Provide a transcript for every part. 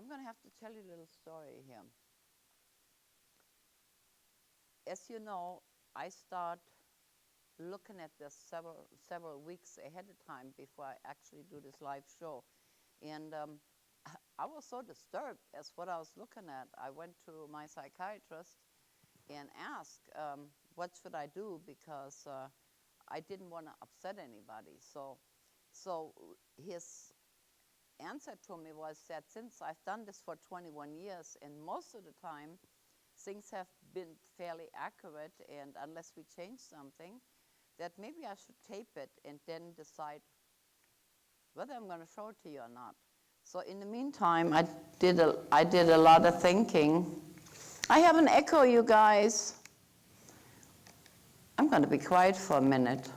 I'm going to have to tell you a little story here. As you know, I start looking at this several weeks ahead of time before I actually do this live show. And I was so disturbed as what I was looking at. I went to my psychiatrist and asked, what should I do? Because I didn't want to upset anybody. So his answer to me was that since I've done this for 21 years, and most of the time things have been fairly accurate, and unless we change something, that maybe I should tape it and then decide whether I'm going to show it to you or not. So in the meantime, I did a lot of thinking. I have an echo, you guys. I'm going to be quiet for a minute.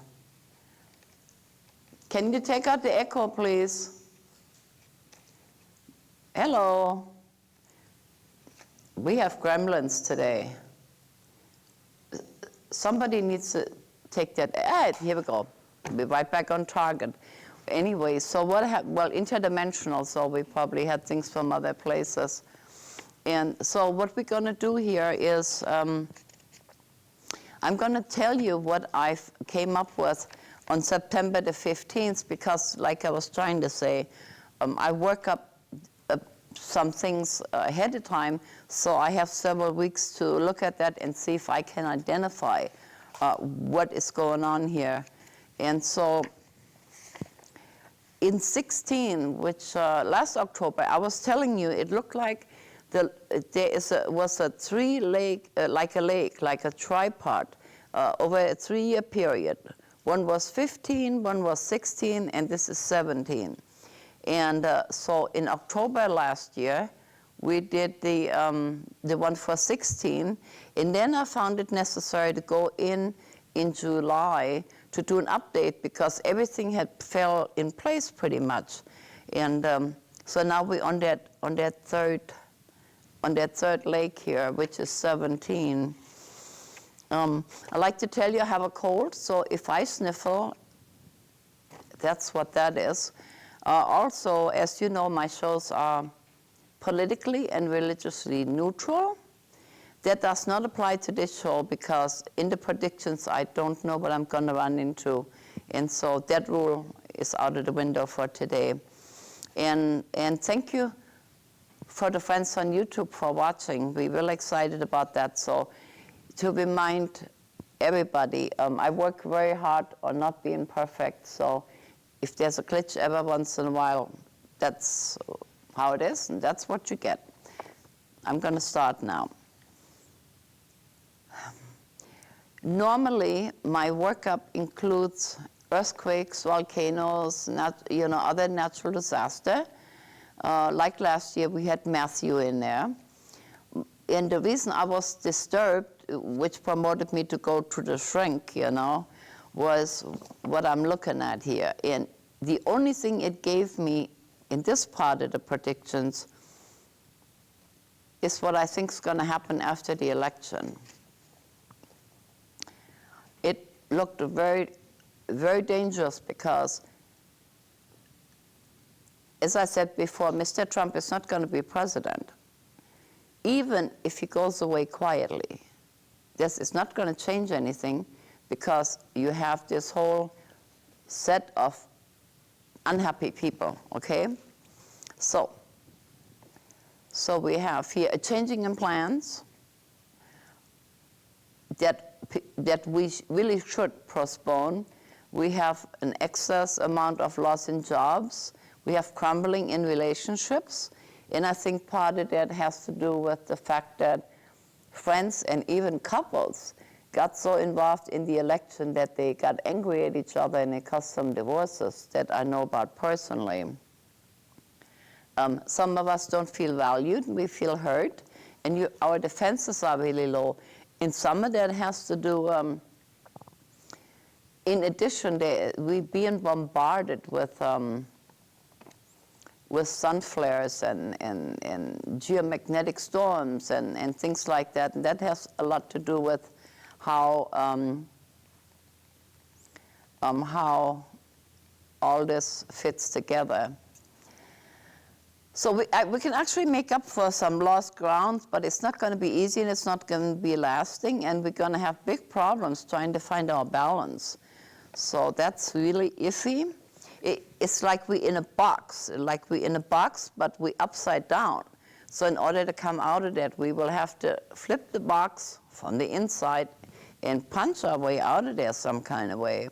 Can you take out the echo, please? Hello. We have gremlins today. Somebody needs to take that. Here we go. We'll be right back on target. Anyway, so what happened? Well, interdimensional, so we probably had things from other places. And so what we're going to do here is I'm going to tell you what I came up with on September the 15th, because like I was trying to say, I work up some things ahead of time, so I have several weeks to look at that and see if I can identify what is going on here. And so in 16, which last October, I was telling you, it looked like there was a three-leg, like a tripod, over a 3-year period. One was 15, one was 16, and this is 17. And so in October last year, we did the one for 16, and then I found it necessary to go in July to do an update, because everything had fell in place pretty much. And so now we're on that third leg here, which is 17. I like to tell you I have a cold, so if I sniffle, that's what that is. Also, as you know, my shows are politically and religiously neutral. That does not apply to this show, because in the predictions, I don't know what I'm going to run into. And so that rule is out of the window for today. And thank you for the friends on YouTube for watching. We're really excited about that. So to remind everybody, I work very hard on not being perfect. So if there's a glitch ever once in a while, that's how it is, and that's what you get. I'm going to start now. Normally, my workup includes earthquakes, volcanoes, other natural disaster. Like last year, we had Matthew in there. And the reason I was disturbed, which promoted me to go to the shrink, was what I'm looking at here. And the only thing it gave me in this part of the predictions is what I think is going to happen after the election. It looked very, very dangerous, because, as I said before, Mr. Trump is not going to be president. Even if he goes away quietly, this is not going to change anything, because you have this whole set of unhappy people, okay? So we have here a changing in plans that we really should postpone. We have an excess amount of loss in jobs. We have crumbling in relationships. And I think part of that has to do with the fact that friends and even couples got so involved in the election that they got angry at each other, and it caused some divorces that I know about personally. Some of us don't feel valued, we feel hurt, and our defenses are really low. And some of that has to do, in addition, we're being bombarded with sun flares and geomagnetic storms and things like that. And that has a lot to do with how all this fits together. So we can actually make up for some lost ground, but it's not going to be easy and it's not going to be lasting, and we're going to have big problems trying to find our balance. So that's really iffy. It's like we're in a box, but we're upside down. So in order to come out of that, we will have to flip the box from the inside and punch our way out of there some kind of way.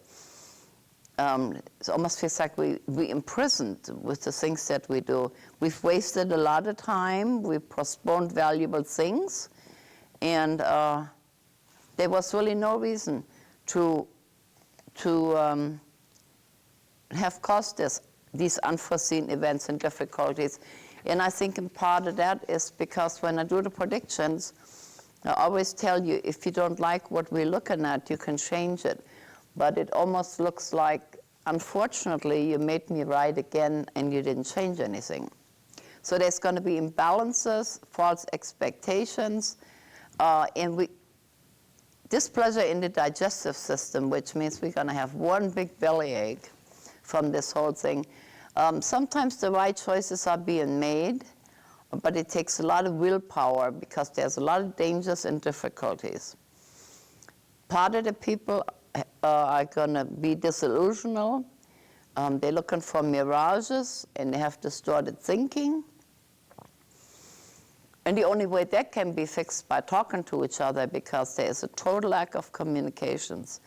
It almost feels like we imprisoned with the things that we do. We've wasted a lot of time. We've postponed valuable things. And there was really no reason to have caused these unforeseen events and difficulties. And I think in part of that is because when I do the predictions, I always tell you, if you don't like what we're looking at, you can change it. But it almost looks like, unfortunately, you made me right again and you didn't change anything. So there's going to be imbalances, false expectations, and displeasure in the digestive system, which means we're going to have one big bellyache from this whole thing. Sometimes the right choices are being made, but it takes a lot of willpower because there's a lot of dangers and difficulties. Part of the people are going to be disillusional. They're looking for mirages, and they have distorted thinking. And the only way that can be fixed by talking to each other, because there is a total lack of communications.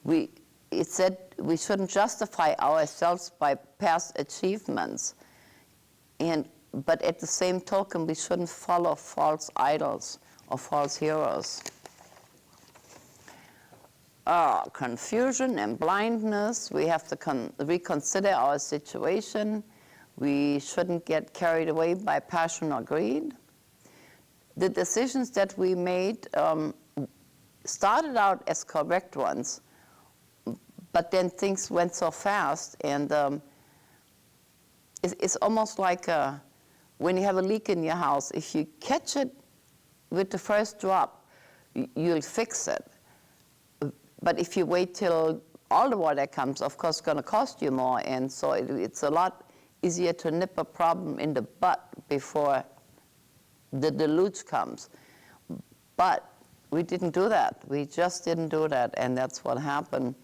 It said we shouldn't justify ourselves by past achievements, but at the same token, we shouldn't follow false idols or false heroes. Confusion and blindness. We have to reconsider our situation. We shouldn't get carried away by passion or greed. The decisions that we made started out as correct ones, but then things went so fast, and it's almost like when you have a leak in your house. If you catch it with the first drop, you'll fix it. But if you wait till all the water comes, of course, it's going to cost you more. And so it's a lot easier to nip a problem in the butt before the deluge comes. But we didn't do that. We just didn't do that. And that's what happened.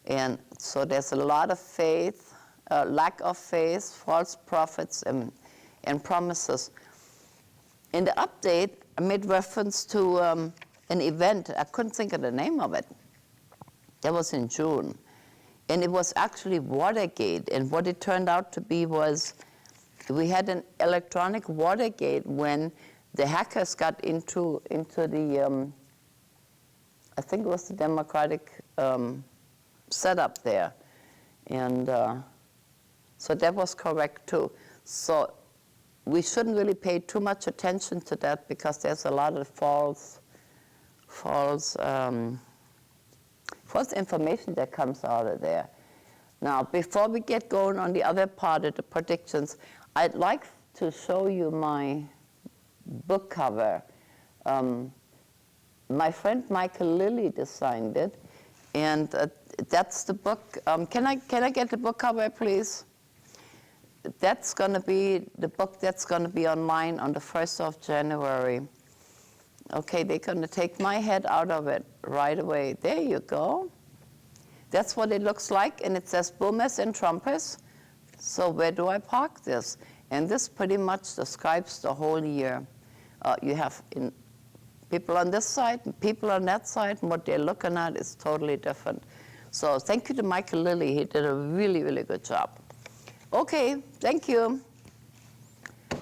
And so there's a lot of faith, lack of faith, false prophets, and promises. In the update, I made reference to an event. I couldn't think of the name of it. That was in June. And it was actually Watergate. And what it turned out to be was we had an electronic Watergate when the hackers got into the, I think it was the Democratic setup there. And so that was correct too. So we shouldn't really pay too much attention to that, because there's a lot of false information that comes out of there. Now, before we get going on the other part of the predictions, I'd like to show you my book cover. My friend Michael Lilly designed it, and that's the book. Can I get the book cover, please? That's going to be the book that's going to be online on the 1st of January. Okay, they're going to take my head out of it right away. There you go. That's what it looks like, and it says boomers and trumpers. So where do I park this? And this pretty much describes the whole year. You have people on this side and people on that side, and what they're looking at is totally different. So thank you to Michael Lilly. He did a really, really good job. Okay, thank you.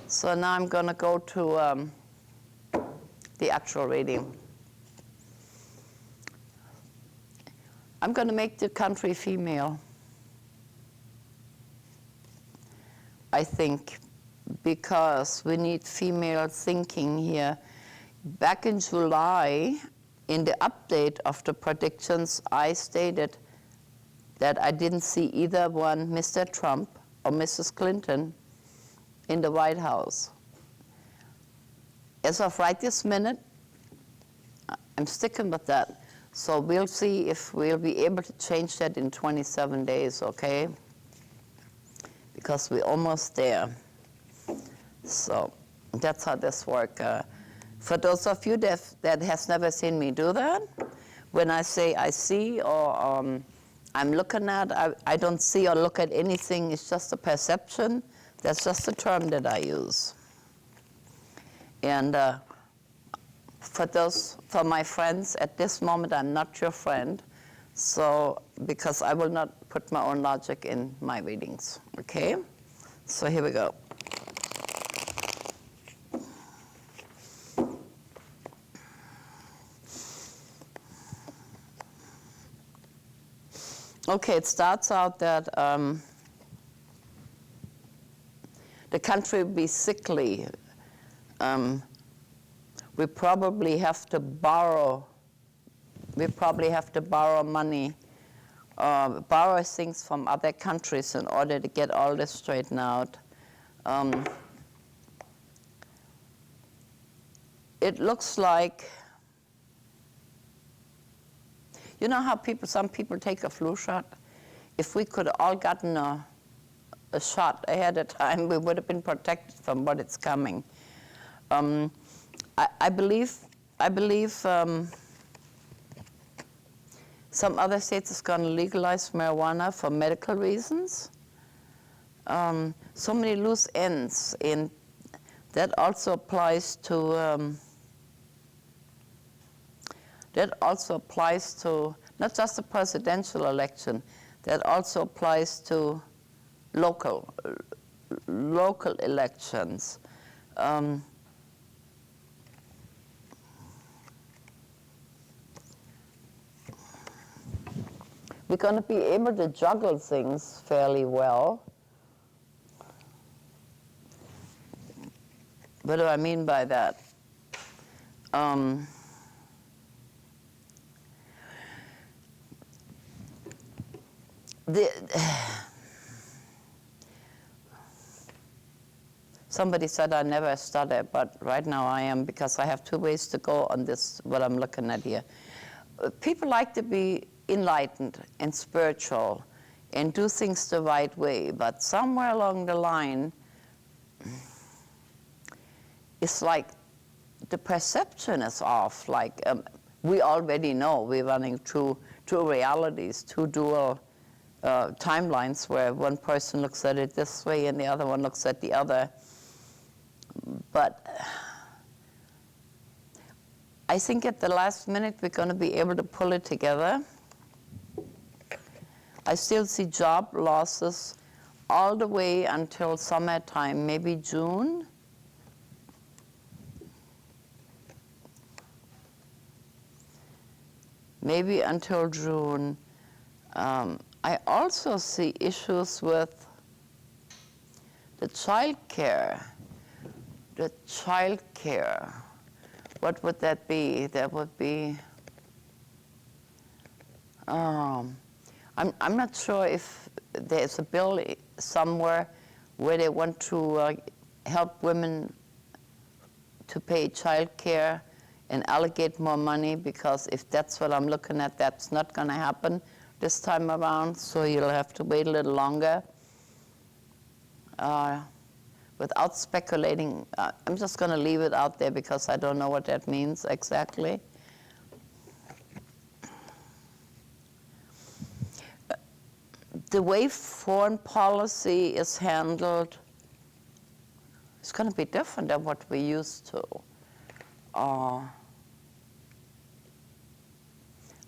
So now I'm going to go to the actual reading. I'm going to make the country female, I think, because we need female thinking here. Back in July, in the update of the predictions, I stated that I didn't see either one, Mr. Trump or Mrs. Clinton, in the White House. As of right this minute, I'm sticking with that. So we'll see if we'll be able to change that in 27 days, okay? Because we're almost there. So that's how this works. For those of you that has never seen me do that, when I say I see or I'm looking at, I don't see or look at anything. It's just a perception. That's just a term that I use. And for my friends, at this moment, I'm not your friend. So, because I will not put my own logic in my readings, okay? So here we go. Okay, it starts out that the country will be sickly. We probably have to borrow. We probably have to borrow money, borrow things from other countries in order to get all this straightened out. It looks like, you know how some people take a flu shot? If we could have all gotten a shot ahead of time, we would have been protected from what is coming. I believe some other states is going to legalize marijuana for medical reasons. So many loose ends, and that also applies to not just the presidential election. That also applies to local elections. We're going to be able to juggle things fairly well. What do I mean by that? Somebody said I never study, but right now I am, because I have 2 ways to go on this, what I'm looking at here. People like to be enlightened and spiritual and do things the right way, but somewhere along the line, it's like the perception is off. Like we already know we're running two realities, 2 dual timelines where one person looks at it this way and the other one looks at the other. But I think at the last minute we're going to be able to pull it together. I still see job losses all the way until summertime, maybe June. Maybe until June. I also see issues with the child care. The child care. What would that be? That would be, I'm not sure if there's a bill somewhere where they want to help women to pay child care and allocate more money, because if that's what I'm looking at, that's not going to happen this time around, so you'll have to wait a little longer. Without speculating, I'm just going to leave it out there because I don't know what that means exactly. The way foreign policy is handled is going to be different than what we used to.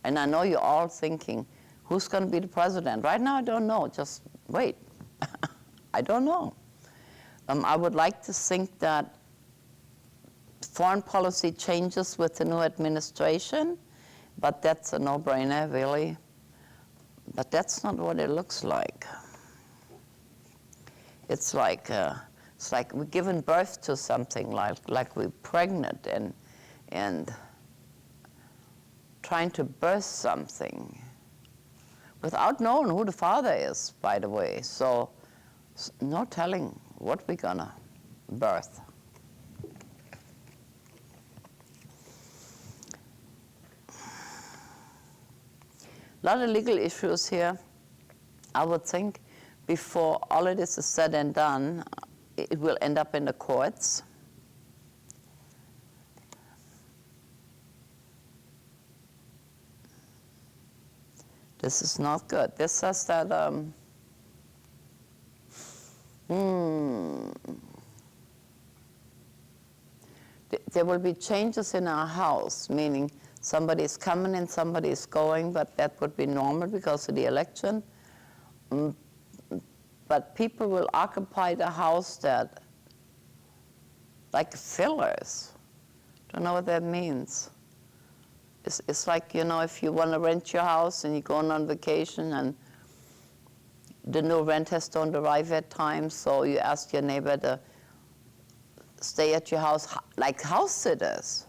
And I know you're all thinking, who's going to be the president? Right now, I don't know. Just wait. I don't know. I would like to think that foreign policy changes with the new administration, but that's a no-brainer, really. But that's not what it looks like. It's like we're giving birth to something, like we're pregnant and trying to birth something without knowing who the father is, by the way. So no telling what we're gonna birth. A lot of legal issues here, I would think, before all of this is said and done. it will end up in the courts. This is not good. This says that there will be changes in our house, meaning somebody is coming and somebody is going, but that would be normal because of the election. But people will occupy the house that, like fillers. Don't know what that means. It's like, you know, if you want to rent your house and you're going on vacation and the new renters don't arrive at times, so you ask your neighbor to stay at your house, like house sitters.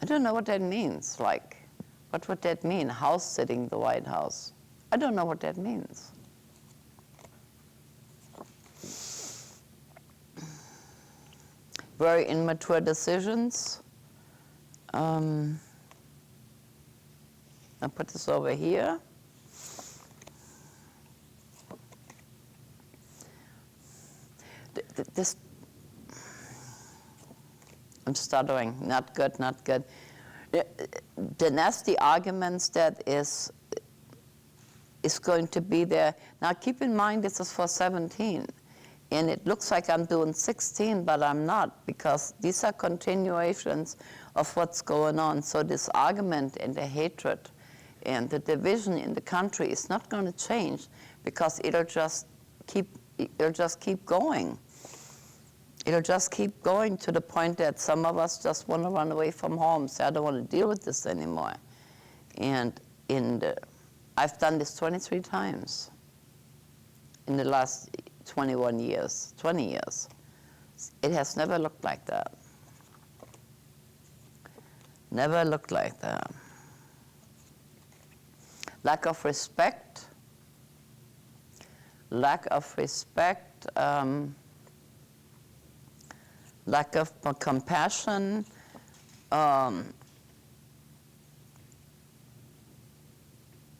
I don't know what that means. Like, what would that mean, house sitting the White House? I don't know what that means. Very immature decisions. I'll put this over here. This, I'm stuttering, not good, not good. The nasty arguments that is going to be there. Now keep in mind this is for 17. And it looks like I'm doing 16, but I'm not, because these are continuations of what's going on. So this argument and the hatred and the division in the country is not going to change, because it'll just keep going. It'll just keep going to the point that some of us just want to run away from home, say, I don't want to deal with this anymore. And I've done this 23 times in the last 21 years, 20 years. It has never looked like that. Never looked like that. Lack of respect. Lack of respect. Lack of compassion.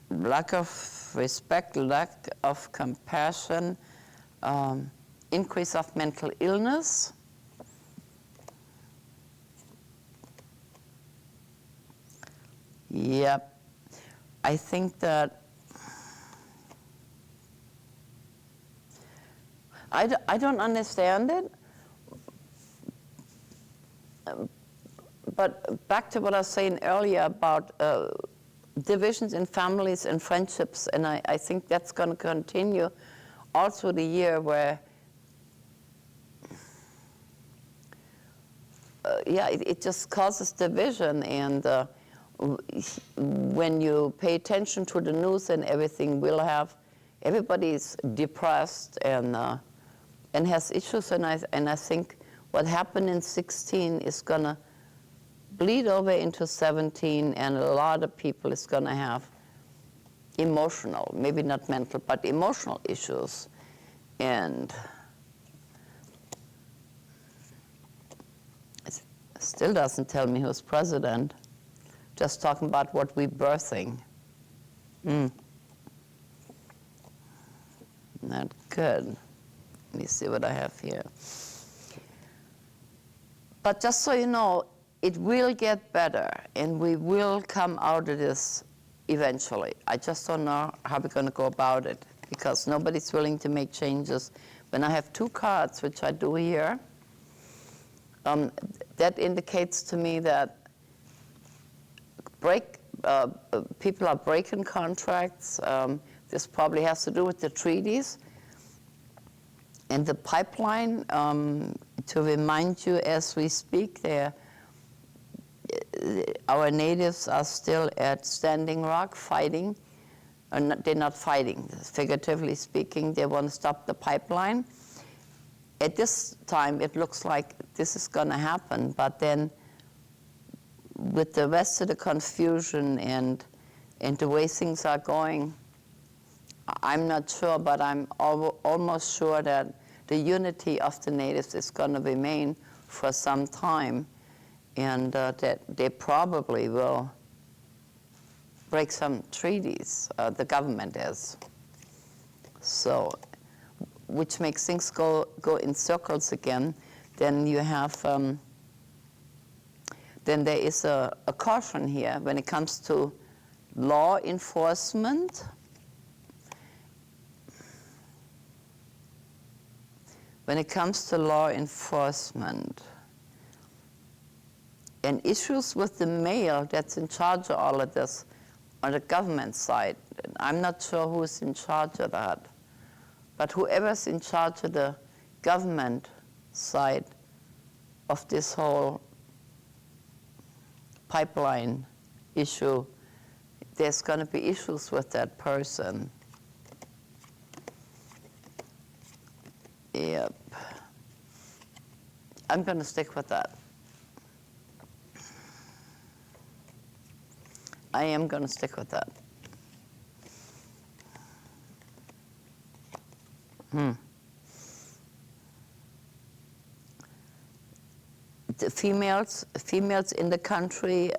Lack of respect, lack of compassion. Increase of mental illness. Yep. I think that I don't understand it, but back to what I was saying earlier about divisions in families and friendships, and I think that's going to continue all through the year, where it just causes division. And when you pay attention to the news and everything, everybody's depressed and has issues. And I think what happened in 16 is going to bleed over into 17, and a lot of people is going to have emotional, maybe not mental, but emotional issues. And it still doesn't tell me who's president. Just talking about what we're birthing. Not good. Let me see what I have here. But just so you know, it will get better, and we will come out of this eventually. I just don't know how we're going to go about it, because nobody's willing to make changes. When I have two cards, which I do here, that indicates to me that people are breaking contracts. This probably has to do with the treaties. And the pipeline, to remind you as we speak there, our natives are still at Standing Rock fighting. They're not fighting, figuratively speaking. They want to stop the pipeline. At this time, it looks like this is going to happen, but then with the rest of the confusion and the way things are going, I'm not sure, but I'm almost sure that the unity of the natives is going to remain for some time, and that they probably will break some treaties, the government is. So which makes things go in circles again, then you have, then there is a caution here when it comes to law enforcement. When it comes to law enforcement and issues with the male that's in charge of all of this on the government side, I'm not sure who's in charge of that, but whoever's in charge of the government side of this whole pipeline issue, there's going to be issues with that person. Yep. I'm going to stick with that. I am going to stick with that. The females in the country,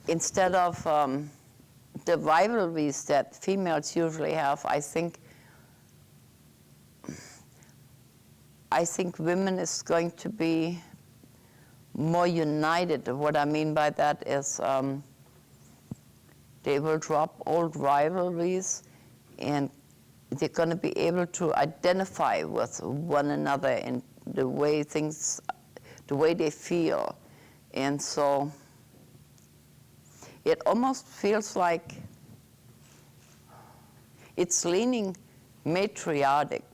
instead of the rivalries that females usually have, I think women is going to be more united. What I mean by that is they will drop old rivalries, and they're going to be able to identify with one another in the way they feel. And so it almost feels like it's leaning matriarchic,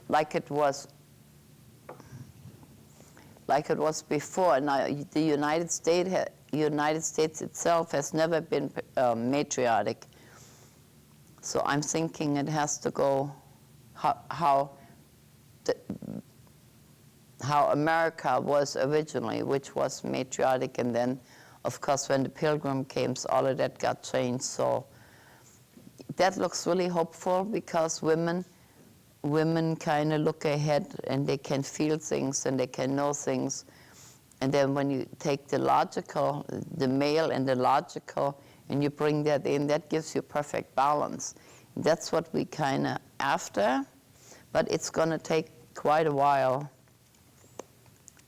like it was before. Now, the United States itself has never been matriarchic. So I'm thinking it has to go how America was originally, which was matriarchic, and then, of course, when the Pilgrim came, all of that got changed. So that looks really hopeful, because women kind of look ahead, and they can feel things and they can know things. And then when you take the logical, the male and the logical, and you bring that in, that gives you perfect balance. That's what we kind of after, but it's going to take quite a while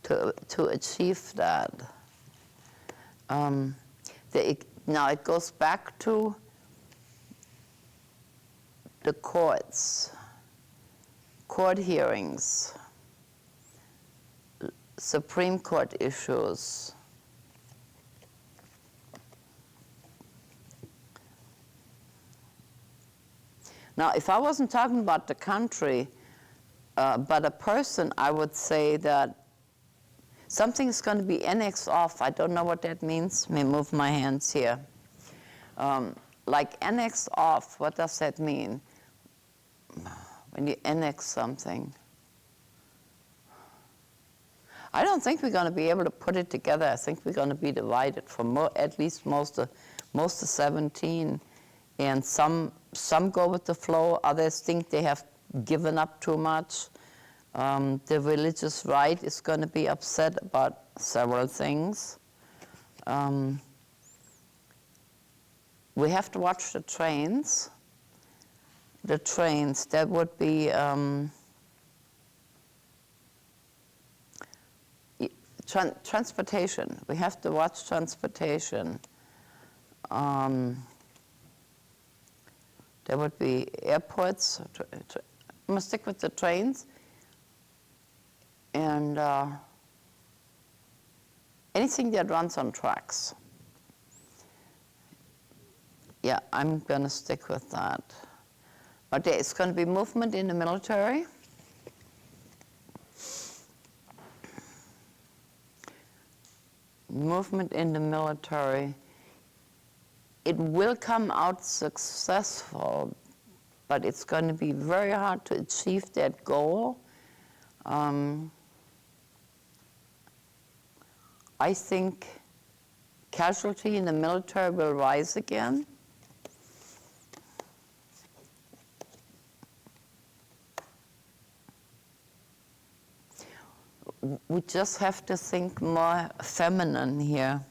to achieve that. Now it goes back to the court hearings, Supreme Court issues. Now, if I wasn't talking about the country, but a person, I would say that something is going to be annexed off. I don't know what that means. Let me move my hands here. Like annexed off, what does that mean? When you annex something. I don't think we're going to be able to put it together. I think we're going to be divided for at least most of 17. And some go with the flow. Others think they have given up too much. The religious right is going to be upset about several things. We have to watch the trains. The trains, that would be transportation. We have to watch transportation. There would be airports. I'm going to stick with the trains. And anything that runs on tracks. Yeah, I'm going to stick with that. But there is going to be movement in the military. Movement in the military. It will come out successful, but it's going to be very hard to achieve that goal. I think casualty in the military will rise again. We just have to think more feminine here.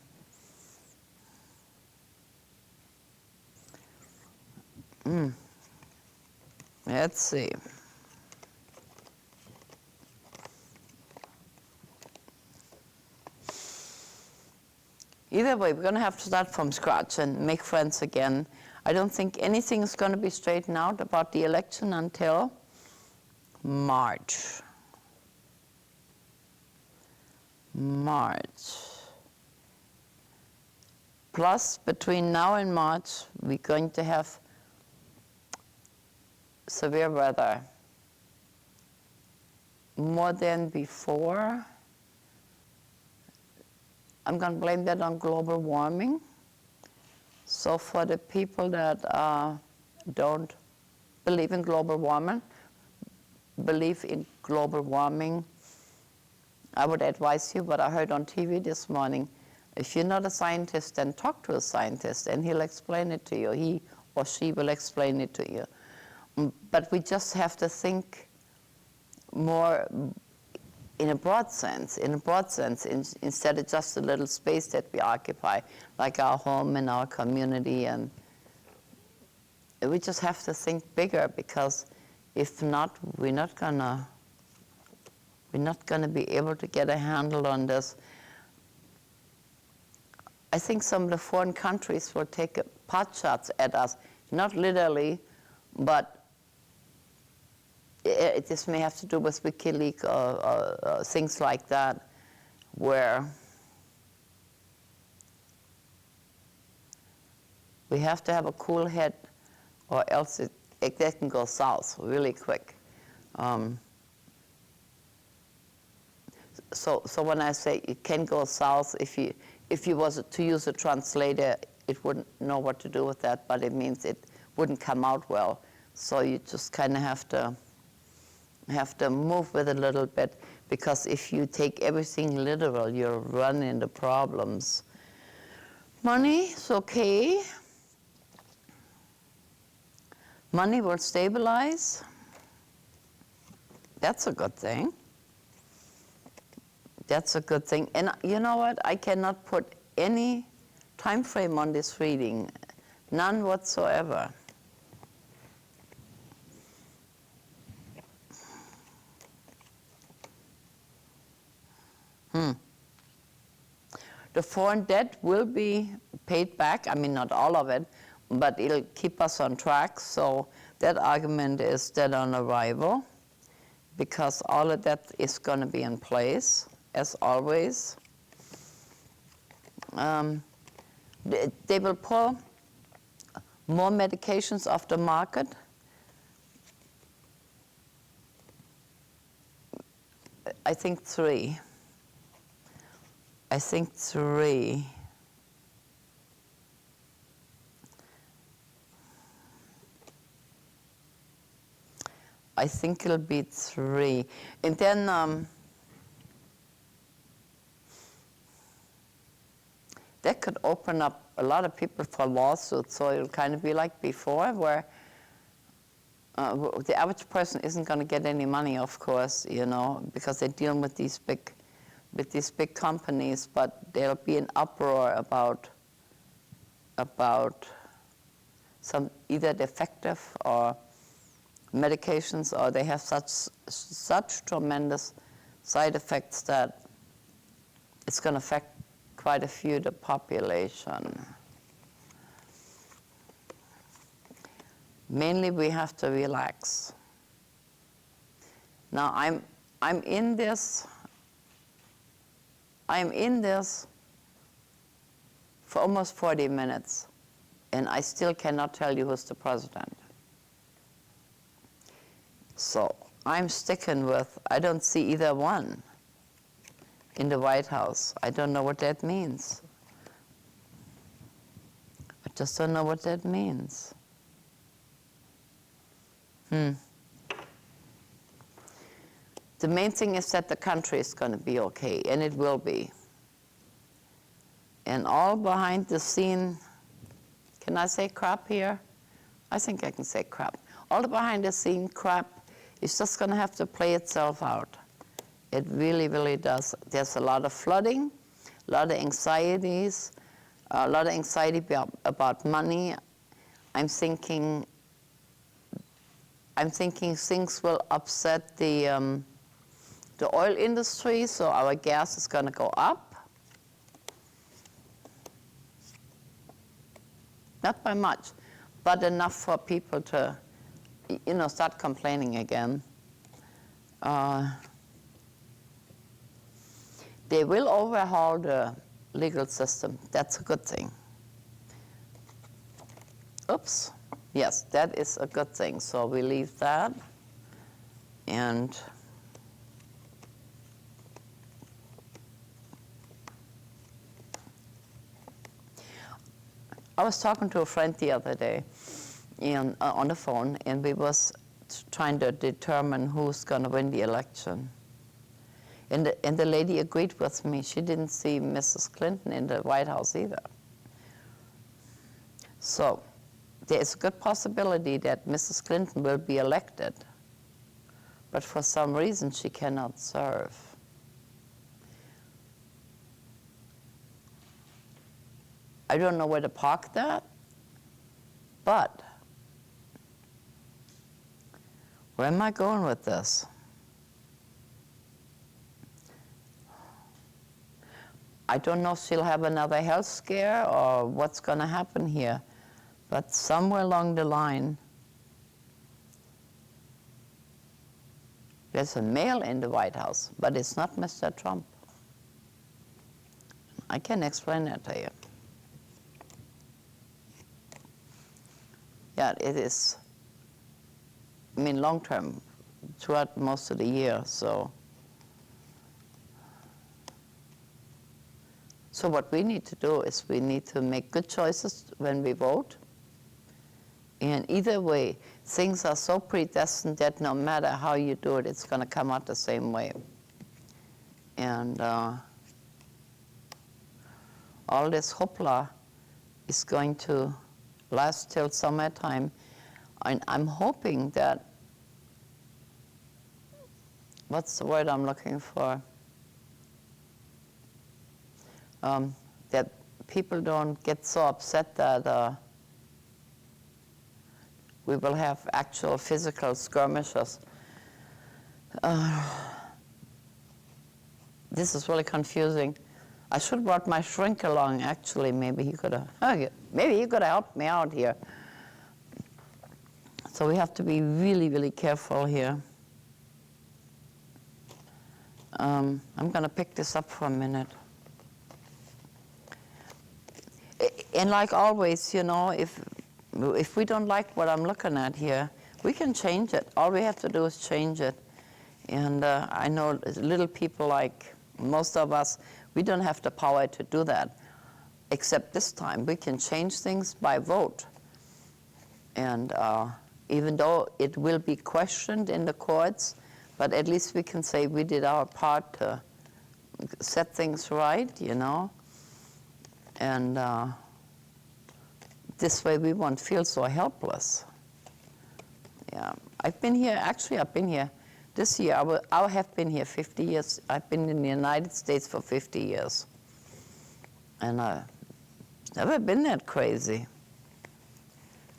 Let's see. Either way, we're going to have to start from scratch and make friends again. I don't think anything is going to be straightened out about the election until March. Plus, between now and March, we're going to have severe weather. More than before. I'm going to blame that on global warming. So for the people that don't believe in global warming, I would advise you, what I heard on TV this morning, if you're not a scientist, then talk to a scientist and he'll explain it to you. He or she will explain it to you. But we just have to think more in a broad sense, instead of just a little space that we occupy, like our home and our community. And we just have to think bigger, because if not, we're not gonna be able to get a handle on this. I think some of the foreign countries will take pot shots at us, not literally, but this may have to do with WikiLeaks or things like that, where we have to have a cool head, or else it can go south really quick. So when I say it can go south, if you was to use a translator, it wouldn't know what to do with that, but it means it wouldn't come out well. So you just kind of have to move with it a little bit, because if you take everything literal, you'll run into problems. Money is okay. Money will stabilize. That's a good thing. That's a good thing. And you know what? I cannot put any time frame on this reading. None whatsoever. The foreign debt will be paid back. I mean, not all of it, but it'll keep us on track. So that argument is dead on arrival, because all of that is going to be in place, as always. They will pull more medications off the market. I think three. I think it'll be three. And then that could open up a lot of people for lawsuits. So it'll kind of be like before, where the average person isn't going to get any money, of course, because they're dealing with these big companies, but there'll be an uproar about some either defective or medications, or they have such tremendous side effects that it's going to affect quite a few of the population. Mainly, we have to relax. Now, I'm in this for almost 40 minutes, and I still cannot tell you who's the president. So I'm sticking with, I don't see either one in the White House. I don't know what that means. I just don't know what that means. The main thing is that the country is going to be okay, and it will be. And all behind the scene, can I say crap here? I think I can say crap. All the behind the scene crap is just going to have to play itself out. It really, really does. There's a lot of flooding, a lot of anxieties, a lot of anxiety about money. I'm thinking I'm thinking things will upset the oil industry, so our gas is going to go up. Not by much, but enough for people to, start complaining again. They will overhaul the legal system. That's a good thing. Oops. Yes, that is a good thing. So we leave that. And I was talking to a friend the other day on the phone, and we was trying to determine who's going to win the election. And the lady agreed with me. She didn't see Mrs. Clinton in the White House either. So there's a good possibility that Mrs. Clinton will be elected, but for some reason she cannot serve. I don't know where to park that, but where am I going with this? I don't know if she'll have another health scare or what's going to happen here, but somewhere along the line, there's a male in the White House, but it's not Mr. Trump. I can explain that to you. Yeah, it is. I mean, long term, throughout most of the year. So what we need to do is we need to make good choices when we vote. And either way, things are so predestined that no matter how you do it, it's going to come out the same way. And all this hoopla is going to last till summertime. And I'm hoping that, what's the word I'm looking for? That people don't get so upset that we will have actual physical skirmishes. This is really confusing. I should have brought my shrink along, actually. Maybe he could have helped me out here. So we have to be really, really careful here. I'm going to pick this up for a minute. And like always, if we don't like what I'm looking at here, we can change it. All we have to do is change it. And I know little people like most of us, we don't have the power to do that. Except this time, we can change things by vote. And even though it will be questioned in the courts, but at least we can say we did our part to set things right, And this way we won't feel so helpless. Yeah, I've been here this year. I have been here 50 years. I've been in the United States for 50 years. And I've never been that crazy.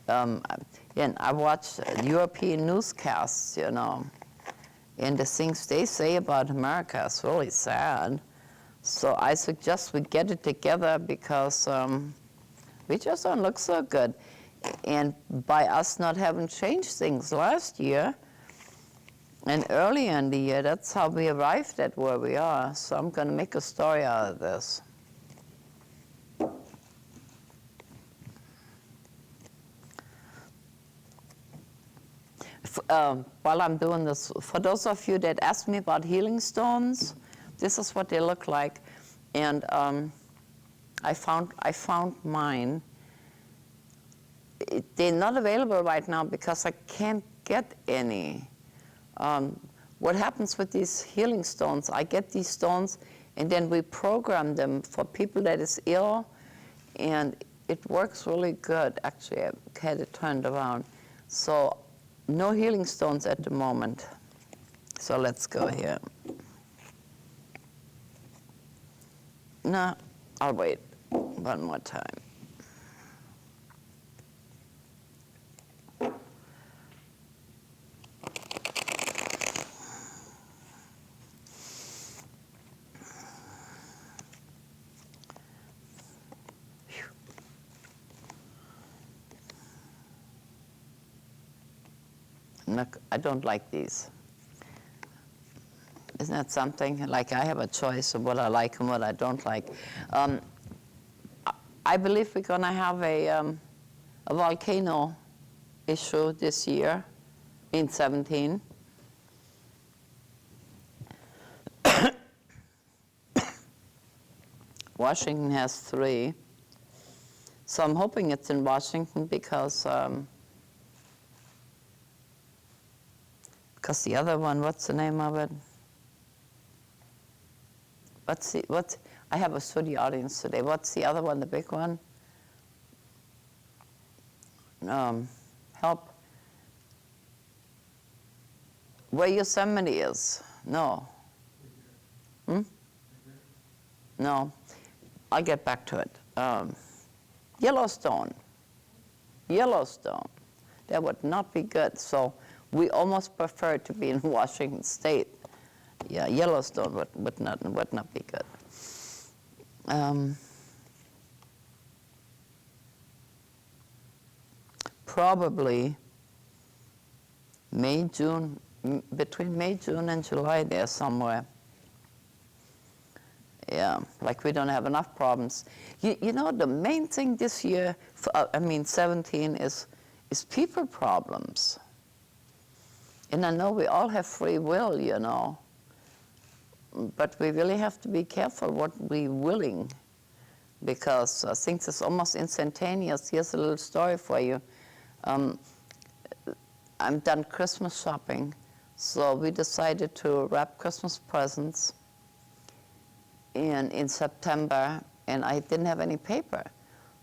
And I watch European newscasts, and the things they say about America is really sad. So I suggest we get it together because we just don't look so good. And by us not having changed things last year and earlier in the year, that's how we arrived at where we are. So I'm going to make a story out of this. While I'm doing this, for those of you that asked me about healing stones, this is what they look like. And I found mine. They're not available right now because I can't get any. What happens with these healing stones, I get these stones and then we program them for people that is ill, and it works really good. Actually, I had it turned around. So no healing stones at the moment. So let's go here. No, I'll wait one more time. No, I don't like these. Isn't that something? Like I have a choice of what I like and what I don't like. I believe we're going to have a volcano issue this year in 17. Washington has 3. So I'm hoping it's in Washington because the other one, what's the name of it? I have a study audience today. What's the other one, the big one? Help. Where Yosemite is. No. No. I'll get back to it. Yellowstone. Yellowstone. That would not be good. So we almost prefer to be in Washington State. Yeah, Yellowstone would not be good. Probably May, June, between May, June, and July there somewhere. Yeah, like we don't have enough problems. You know, the main thing this year, 17, is people problems. And I know we all have free will, you know, but we really have to be careful what we're willing, because things is almost instantaneous. Here's a little story for you. I'm done Christmas shopping, so we decided to wrap Christmas presents in September, and I didn't have any paper.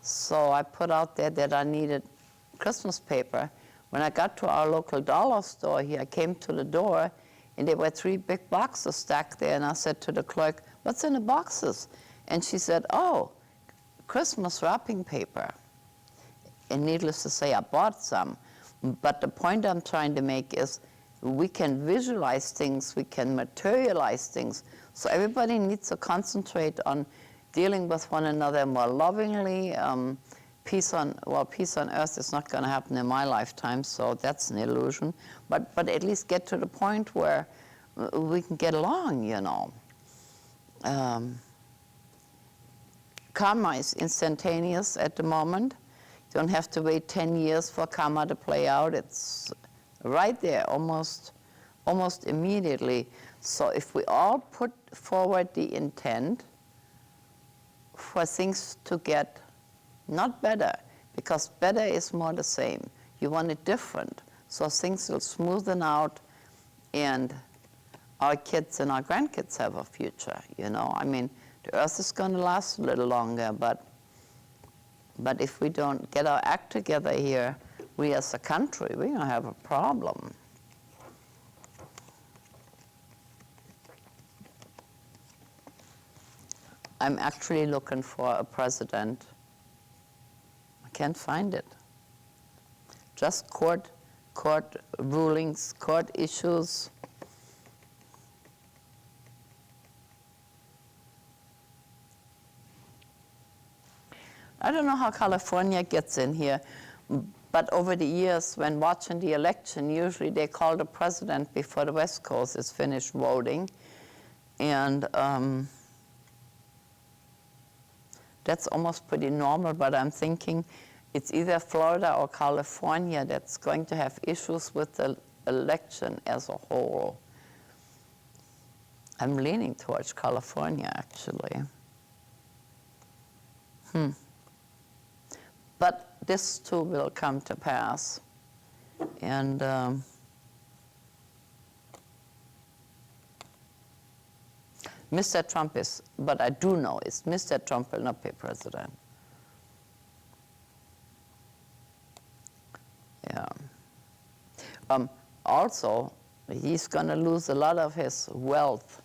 So I put out there that I needed Christmas paper. When I got to our local dollar store here, I came to the door, and there were 3 big boxes stacked there, and I said to the clerk, "What's in the boxes?" And she said, "Oh, Christmas wrapping paper." And needless to say, I bought some. But the point I'm trying to make is we can visualize things, we can materialize things. So everybody needs to concentrate on dealing with one another more lovingly. Peace on earth is not going to happen in my lifetime, so that's an illusion. But at least get to the point where we can get along, you know. Karma is instantaneous at the moment. You don't have to wait 10 years for karma to play out. It's right there, almost immediately. So if we all put forward the intent for things to get not better, because better is more the same. You want it different, so things will smoothen out, and our kids and our grandkids have a future, you know. I mean, the earth is going to last a little longer, but if we don't get our act together here, we as a country, we're going to have a problem. I'm actually looking for a president. I can't find it. Just court rulings, court issues. I don't know how California gets in here, but over the years, when watching the election, usually they call the president before the West Coast is finished voting. And that's almost pretty normal, but I'm thinking it's either Florida or California that's going to have issues with the election as a whole. I'm leaning towards California, actually. But this too will come to pass. And Mr. Trump is, but I do know is Mr. Trump will not be president. Yeah. Also, he's going to lose a lot of his wealth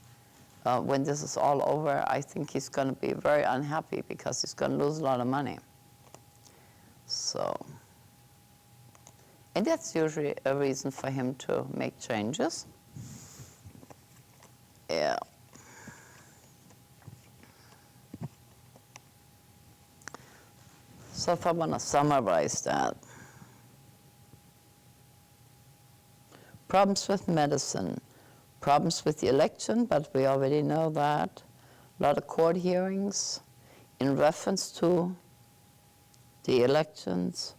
when this is all over. I think he's going to be very unhappy because he's going to lose a lot of money. So, and that's usually a reason for him to make changes. Yeah. So if I want to summarize that, Problems with medicine, problems with the election, but we already know that. A lot of court hearings in reference to the elections.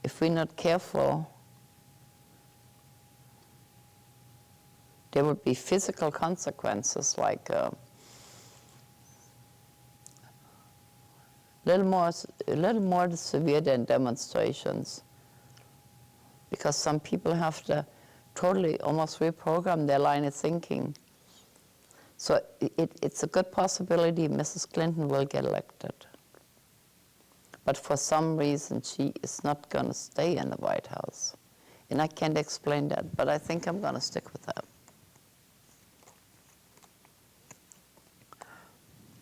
If we're not careful, there would be physical consequences like a little more severe than demonstrations, because some people have to totally almost reprogram their line of thinking. So it's a good possibility Mrs. Clinton will get elected. But for some reason, she is not going to stay in the White House. And I can't explain that, but I think I'm going to stick with that.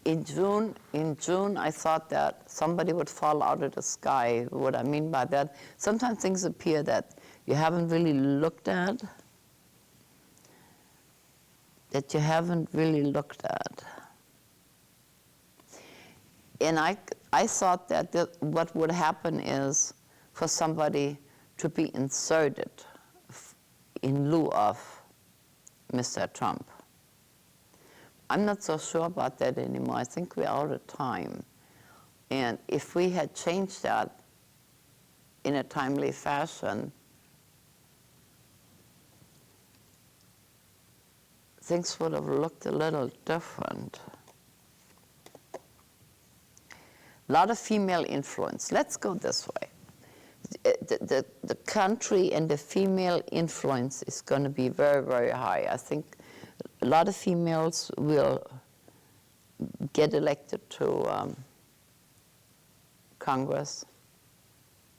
In June, I thought that somebody would fall out of the sky. What I mean by that, sometimes things appear that you haven't really looked at, And I thought that what would happen is for somebody to be inserted in lieu of Mr. Trump. I'm not so sure about that anymore. I think we're out of time. And if we had changed that in a timely fashion, things would have looked a little different. A lot of female influence. Let's go this way. The country and the female influence is going to be very, very high. I think a lot of females will get elected to Congress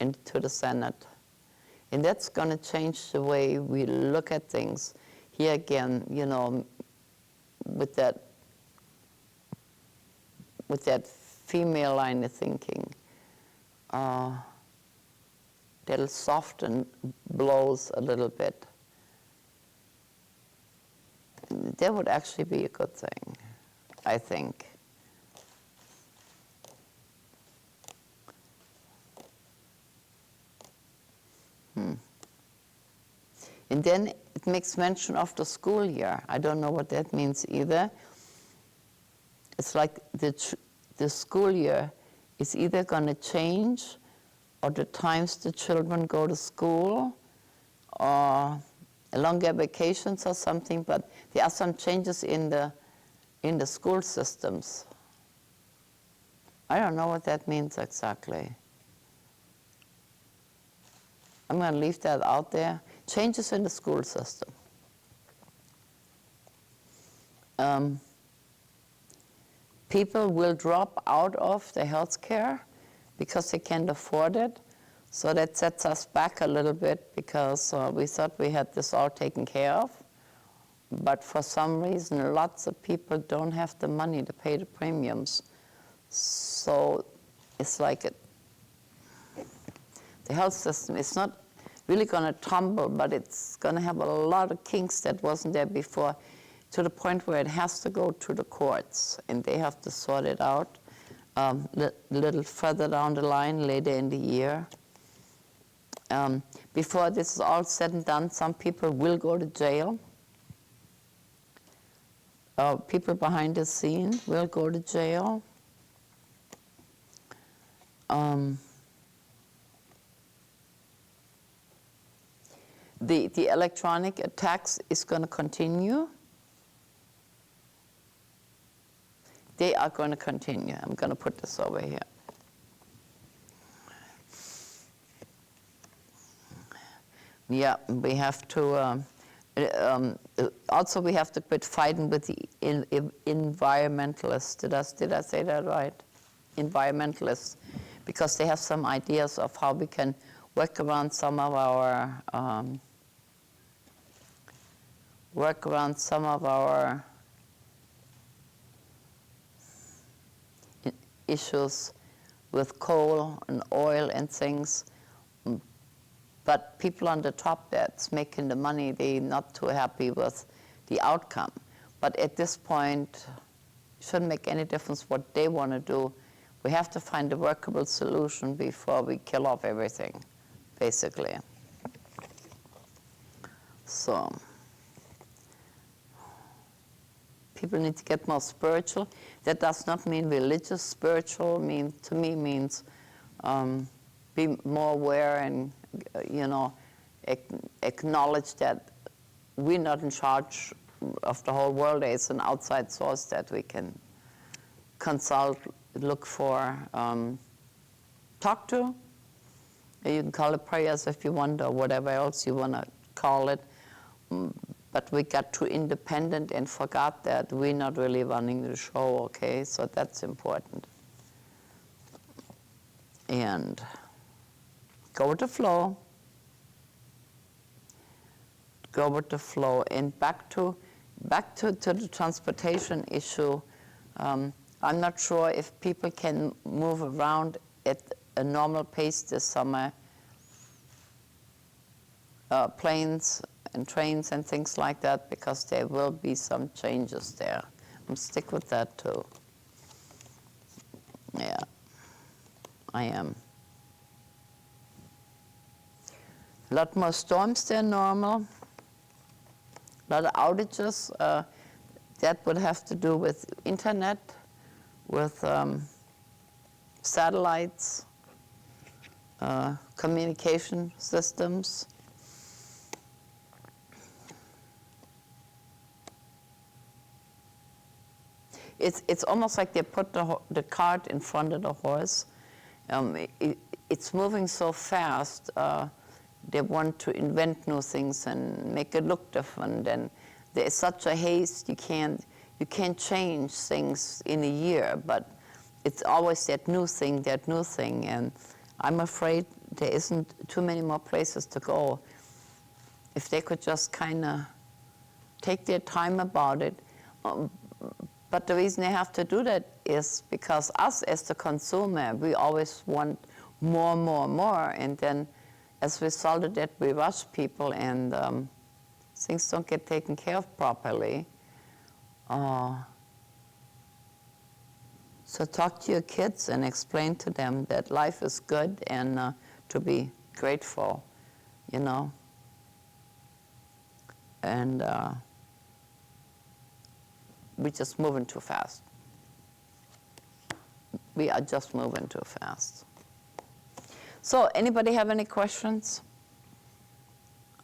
and to the Senate. And that's going to change the way we look at things. Here again, you know, with that female line of thinking, that'll soften blows a little bit. That would actually be a good thing, I think. And then it makes mention of the school year. I don't know what that means either. It's like the school year is either going to change, or the times the children go to school, or longer vacations or something, but there are some changes in the school systems. I don't know what that means exactly. I'm going to leave that out there. Changes in the school system. People will drop out of the health care because they can't afford it. So that sets us back a little bit because we thought we had this all taken care of. But for some reason, lots of people don't have the money to pay the premiums. So it's like the health system is not really going to tumble, but it's going to have a lot of kinks that wasn't there before, to the point where it has to go to the courts, and they have to sort it out a little further down the line, later in the year. Before this is all said and done, some people will go to jail. People behind the scene will go to jail. The electronic attacks is going to continue. They are going to continue. I'm going to put this over here. Yeah, we have to, also we have to quit fighting with the environmentalists. Did I say that right? Environmentalists, because they have some ideas of how we can work around some of our issues with coal and oil and things. But people on the top that's making the money, they're not too happy with the outcome. But at this point, it shouldn't make any difference what they want to do. We have to find a workable solution before we kill off everything. basically. So people need to get more spiritual. That does not mean religious. Spiritual to me means be more aware and acknowledge that we're not in charge of the whole world. There's an outside source that we can consult, look for, talk to. You can call it prayers if you want, or whatever else you want to call it. But we got too independent and forgot that we're not really running the show, okay? So that's important. And go with the flow. Go with the flow. And back to the transportation issue. I'm not sure if people can move around at a normal pace this summer. Planes and trains and things like that, because there will be some changes there. I'm stick with that too. Yeah, I am. A lot more storms than normal. A lot of outages. That would have to do with internet, with satellites, communication systems. It's almost like they put the cart in front of the horse. It's moving so fast. They want to invent new things and make it look different. And there's such a haste. You can't change things in a year. But it's always that new thing. And I'm afraid there isn't too many more places to go. If they could just kind of take their time about it. But the reason they have to do that is because us as the consumer, we always want more. And then as a result of that, we rush people and things don't get taken care of properly. So talk to your kids and explain to them that life is good and to be grateful, And we're just moving too fast. We are just moving too fast. So, anybody have any questions?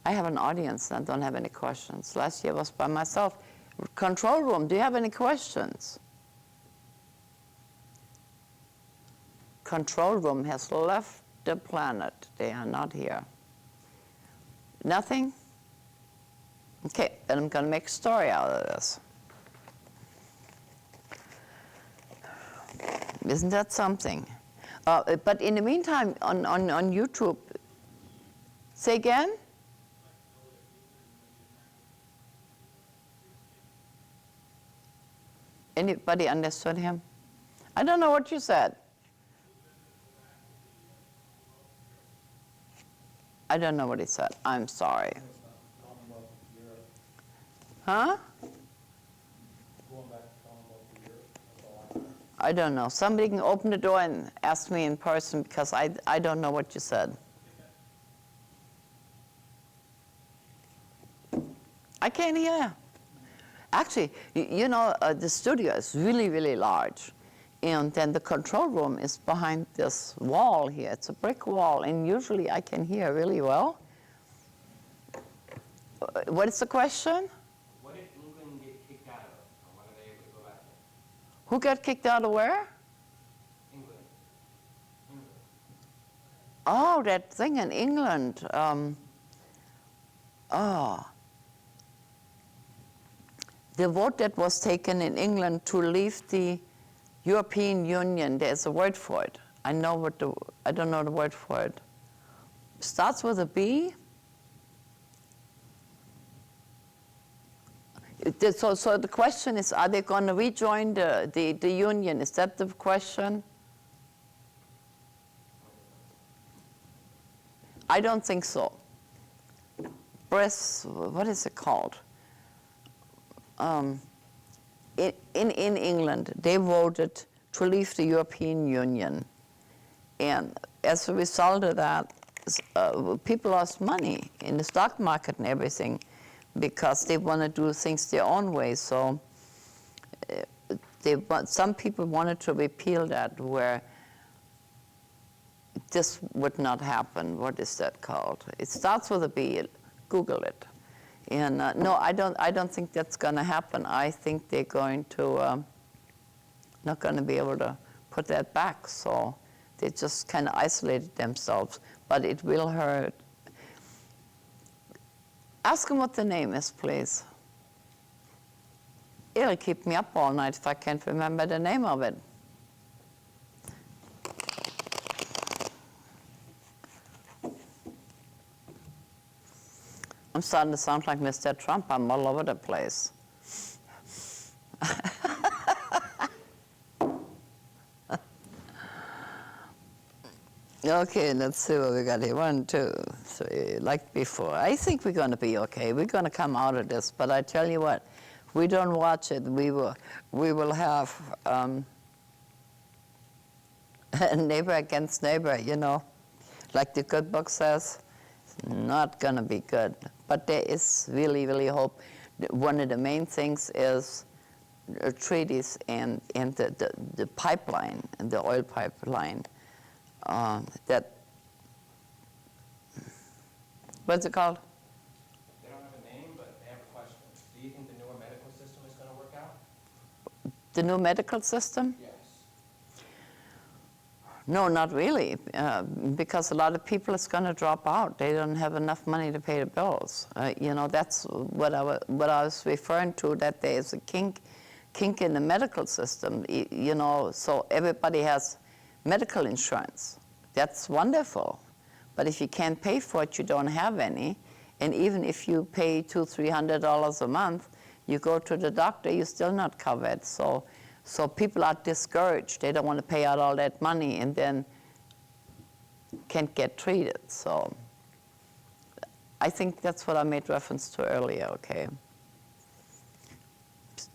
I have an audience that don't have any questions. Last year I was by myself. Control room, do you have any questions? Control room has left the planet. They are not here. Nothing? Okay, then I'm going to make a story out of this. Isn't that something? But in the meantime, on YouTube, say again? Anybody understood him? I don't know what you said. I don't know what he said. I'm sorry. Huh? I don't know. Somebody can open the door and ask me in person, because I don't know what you said. I can't hear. Actually, the studio is really, really large. And then the control room is behind this wall here. It's a brick wall, and usually I can hear really well. What is the question? What did England get kicked out of? And when are they able to go back there? Who got kicked out of where? England. Oh, that thing in England. The vote that was taken in England to leave the European Union, there's a word for it. I don't know the word for it. Starts with a B. So the question is, are they going to rejoin the union? Is that the question? I don't think so. What is it called? In England, they voted to leave the European Union. And as a result of that, people lost money in the stock market and everything because they want to do things their own way. So some people wanted to repeal that, where this would not happen. What is that called? It starts with a B. Google it. And no, I don't think that's going to happen. I think they're going to not going to be able to put that back. So they just kind of isolated themselves. But it will hurt. Ask them what the name is, please. It'll keep me up all night if I can't remember the name of it. I'm starting to sound like Mr. Trump. I'm all over the place. Okay, let's see what we got here. 1, 2, 3, like before. I think we're going to be okay. We're going to come out of this. But I tell you what, if we don't watch it, we will have neighbor against neighbor, you know. Like the good book says, it's not going to be good. But there is really, really hope. One of the main things is treaties and the pipeline, and the oil pipeline. What's it called? They don't have a name, but they have a question. Do you think the newer medical system is going to work out? The new medical system? Yes. No, not really, because a lot of people is going to drop out. They don't have enough money to pay the bills. You know, that's what I was referring to, that there is a kink in the medical system, you know, so everybody has medical insurance. That's wonderful. But if you can't pay for it, you don't have any. And even if you pay $200-300 a month, you go to the doctor, you're still not covered. So people are discouraged. They don't want to pay out all that money and then can't get treated. So I think that's what I made reference to earlier, okay?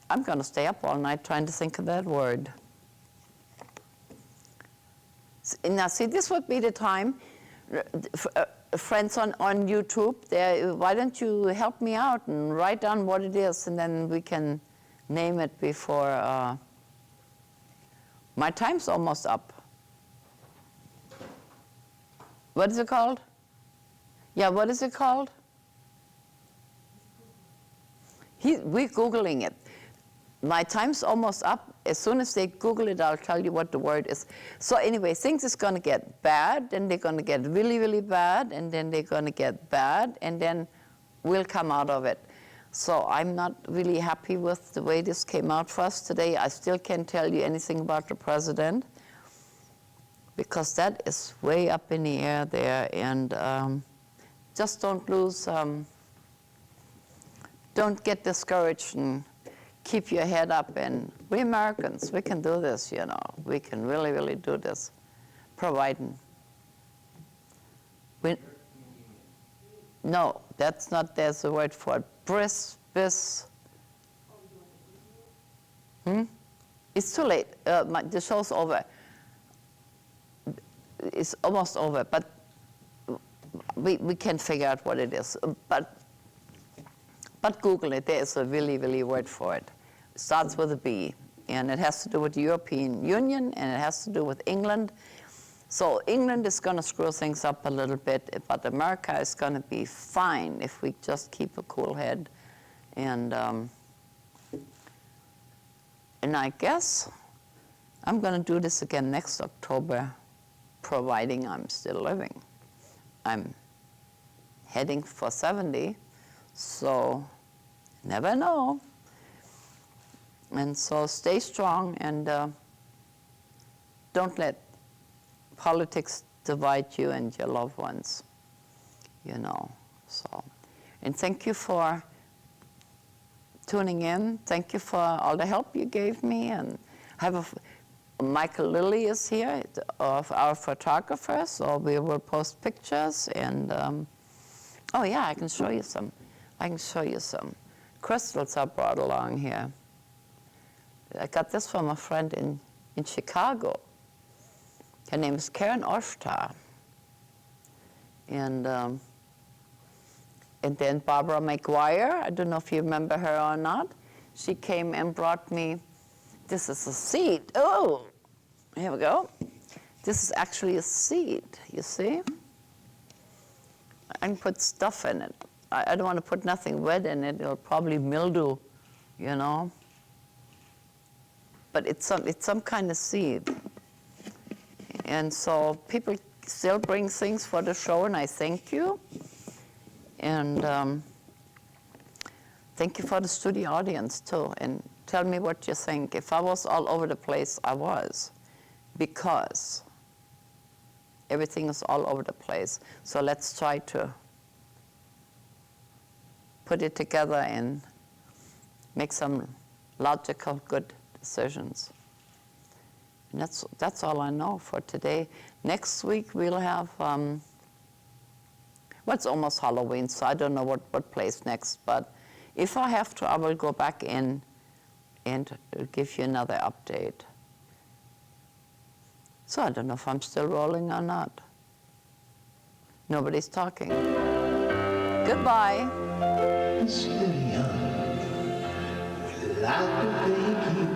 I'm going to stay up all night trying to think of that word. Now, see, this would be the time, friends on YouTube, there, why don't you help me out and write down what it is, and then we can name it before. My time's almost up. What is it called? Yeah, what is it called? We're Googling it. My time's almost up. As soon as they Google it, I'll tell you what the word is. So anyway, things is going to get bad, then they're going to get really, really bad, and then they're going to get bad, and then we'll come out of it. So I'm not really happy with the way this came out for us today. I still can't tell you anything about the president, because that is way up in the air there, and just don't lose, don't get discouraged, and keep your head up. And we Americans, we can do this, you know. We can really, really do this, providing. No, that's not, there's a word for it. It's too late. The show's over. It's almost over, but we can figure out what it is. But Google it. There's a really, really word for it. It starts with a B, and it has to do with the European Union, and it has to do with England. So England is going to screw things up a little bit, but America is going to be fine if we just keep a cool head. And I guess I'm going to do this again next October, providing I'm still living. I'm heading for 70, so never know. And so stay strong, and don't let politics divide you and your loved ones, you know. So, and thank you for tuning in. Thank you for all the help you gave me. And I have Michael Lilly is here, of our photographer, so we will post pictures. And oh yeah, I can show you some. I can show you some crystals I brought along here. I got this from a friend in Chicago. Her name is Karen Oshtar. And then Barbara McGuire, I don't know if you remember her or not, she came and brought me, this is a seed. Oh, here we go. This is actually a seed, you see? I can put stuff in it. I don't want to put nothing wet in it. It'll probably mildew, you know? But it's some kind of seed. And so people still bring things for the show, and I thank you. And thank you for the studio audience, too. And tell me what you think. If I was all over the place, I was. Because everything is all over the place. So let's try to put it together and make some logical, good decisions. And that's all I know for today. Next week we'll have, well, it's almost Halloween, so I don't know what plays next. But if I have to, I will go back in and give you another update. So I don't know if I'm still rolling or not. Nobody's talking. Goodbye. Miss Lillian, we'd like to thank you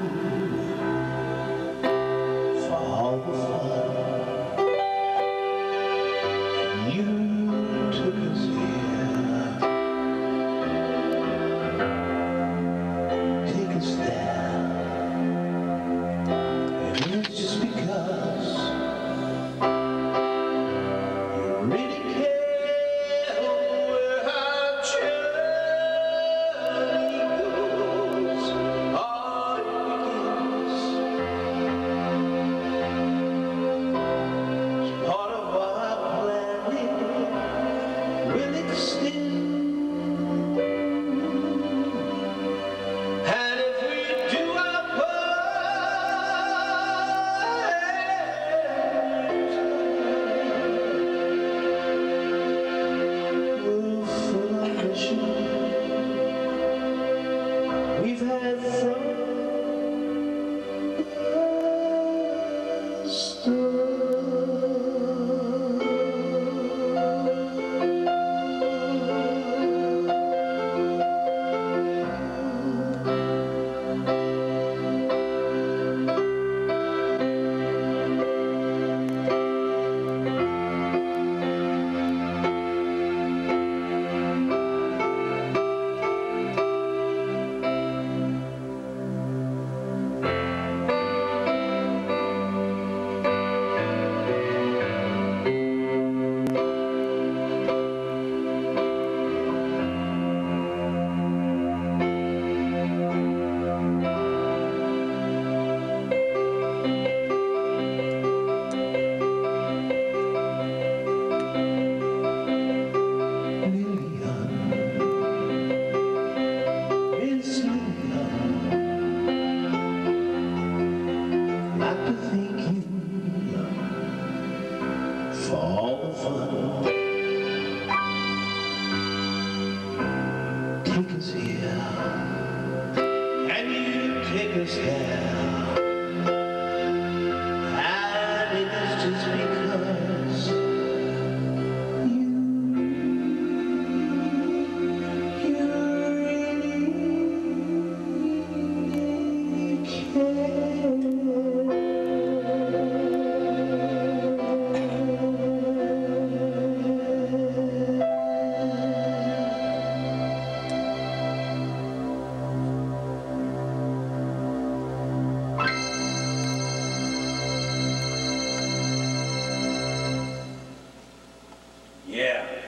for all the fun you took us here. Take us there. And it's just because you really care where our journey goes. All it begins. Part of our planning will extend. And if we do our part, we'll fulfill our mission. We've had from the start. Take us here, and you take us there.